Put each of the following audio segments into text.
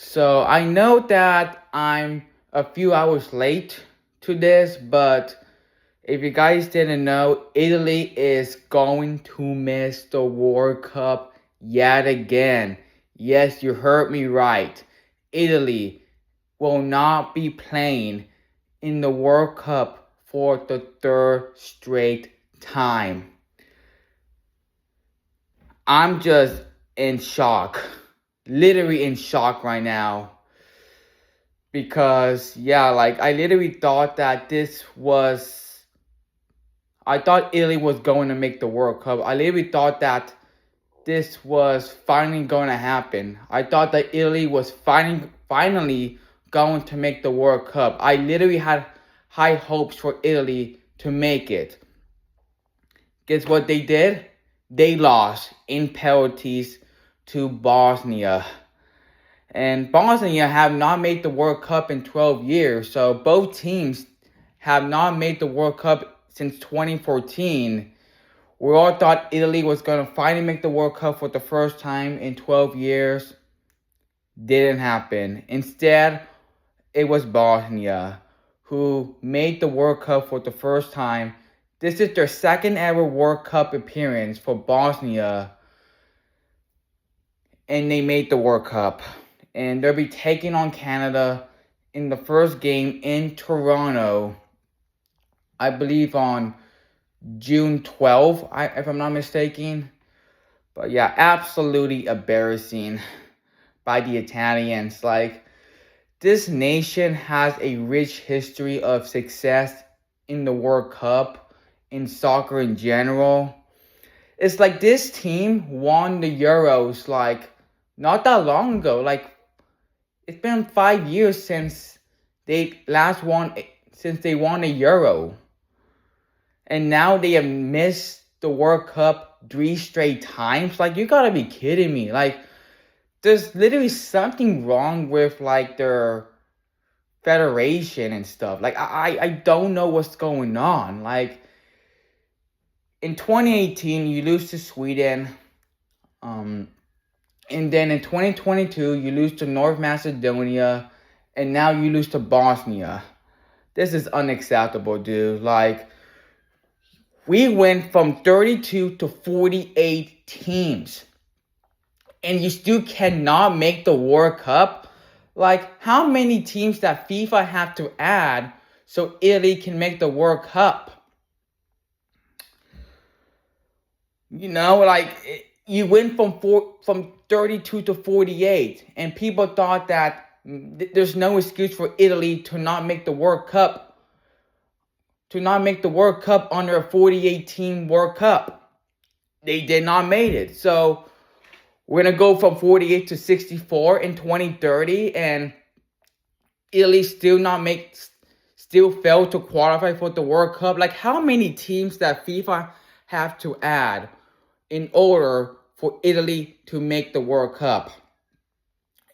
So I know that I'm a few hours late to this, but if you guys didn't know, Italy is going to miss the World Cup yet again. Yes, you heard me right. Italy will not be playing in the World Cup for the third straight time. I'm just in shock. Literally in shock right now. Because, yeah, like, I literally thought that I thought Italy was going to make the World Cup. I literally thought that this was finally going to happen. I thought that Italy was finally going to make the World Cup. I literally had high hopes for Italy to make it. Guess what they did? They lost in penalties to Bosnia. And Bosnia have not made the World Cup in 12 years. So both teams have not made the World Cup since 2014. We all thought Italy was going to finally make the World Cup for the first time in 12 years. Didn't happen. Instead, it was Bosnia who made the World Cup for the first time. This is their second ever World Cup appearance for Bosnia. And they made the World Cup. And they'll be taking on Canada in the first game in Toronto, I believe on June 12th, if I'm not mistaken. But yeah, absolutely embarrassing by the Italians. Like, this nation has a rich history of success in the World Cup, in soccer in general. It's like this team won the Euros like not that long ago. Like, it's been 5 years since they won a Euro. And now they have missed the World Cup 3 straight times. Like, you gotta be kidding me. Like, there's literally something wrong with like their federation and stuff. Like, I don't know what's going on. Like, in 2018 you lose to Sweden. And then in 2022 you lose to North Macedonia, and now you lose to Bosnia. This is unacceptable, dude. Like, we went from 32 to 48 teams, and you still cannot make the World Cup. Like, how many teams that FIFA have to add so Italy can make the World Cup? You know, like, you went from 32 to 48, and people thought that there's no excuse for Italy to not make the World Cup. To not make the World Cup under a 48 team World Cup. They did not make it. So we're going to go from 48 to 64 in 2030, and Italy still failed to qualify for the World Cup. Like, how many teams that FIFA have to add in order for Italy to make the World Cup?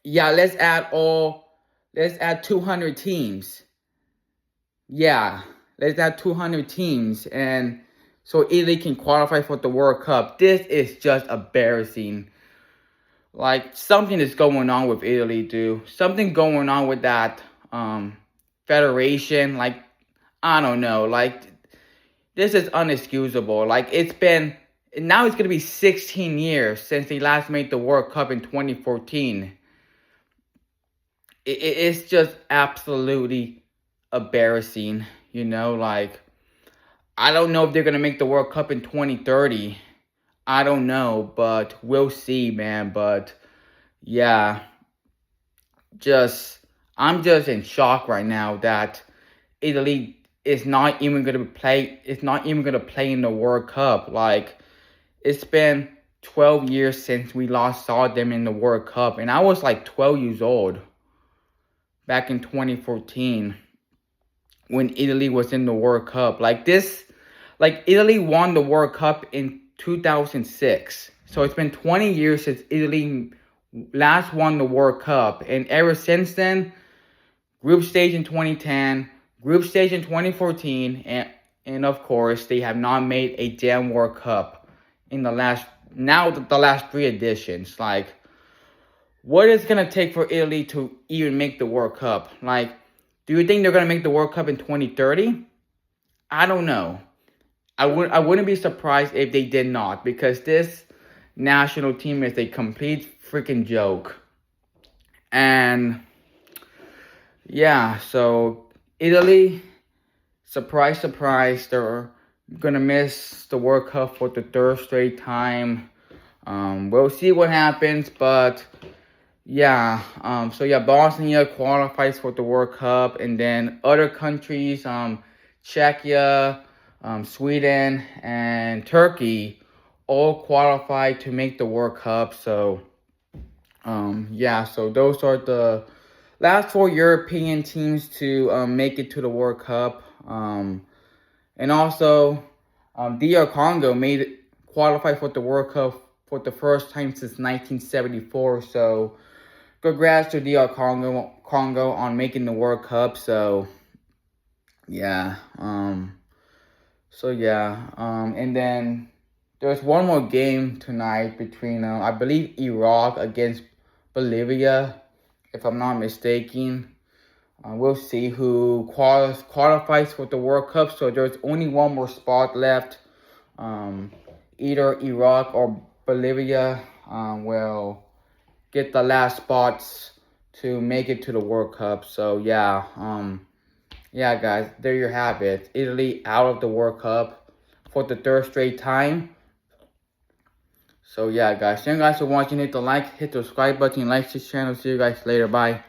Yeah, let's add 200 teams. Yeah, let's add 200 teams, and so Italy can qualify for the World Cup. This is just embarrassing. Like, something is going on with Italy, dude. Something going on with that federation. Like, I don't know. Like, this is unexcusable. Like, it's going to be 16 years since they last made the World Cup in 2014. It's just absolutely embarrassing, you know. Like, I don't know if they're going to make the World Cup in 2030. I don't know, but we'll see, man. But yeah, I'm just in shock right now that Italy is not even going to play. It's not even going to play in the World Cup. Like, it's been 12 years since we last saw them in the World Cup, and I was like 12 years old back in 2014 when Italy was in the World Cup. Like, Italy won the World Cup in 2006. So it's been 20 years since Italy last won the World Cup. And ever since then, group stage in 2010, group stage in 2014, and of course, they have not made a damn World Cup in the last 3 editions. Like, what is going to take for Italy to even make the World Cup? Like, do you think they're going to make the World Cup in 2030? I don't know. I wouldn't be surprised if they did not, because this national team is a complete freaking joke. And yeah, so Italy, surprise, surprise, they're gonna miss the World Cup for the third straight time. We'll see what happens, but yeah. So yeah, Bosnia qualifies for the World Cup, and then other countries, Czechia, Sweden, and Turkey, all qualify to make the World Cup. So yeah, so those are the last four European teams to make it to the World Cup. And also, DR Congo qualify for the World Cup for the first time since 1974. So, congrats to DR Congo on making the World Cup. So, yeah. And then there's one more game tonight between I believe Iraq against Bolivia, if I'm not mistaken. We'll see who qualifies for the World Cup. So there's only one more spot left. Either Iraq or Bolivia will get the last spots to make it to the World Cup. So yeah, yeah, guys, there you have it. Italy out of the World Cup for the third straight time. So yeah, guys, thank you guys for watching. Hit the like, hit the subscribe button, like this channel. See you guys later. Bye.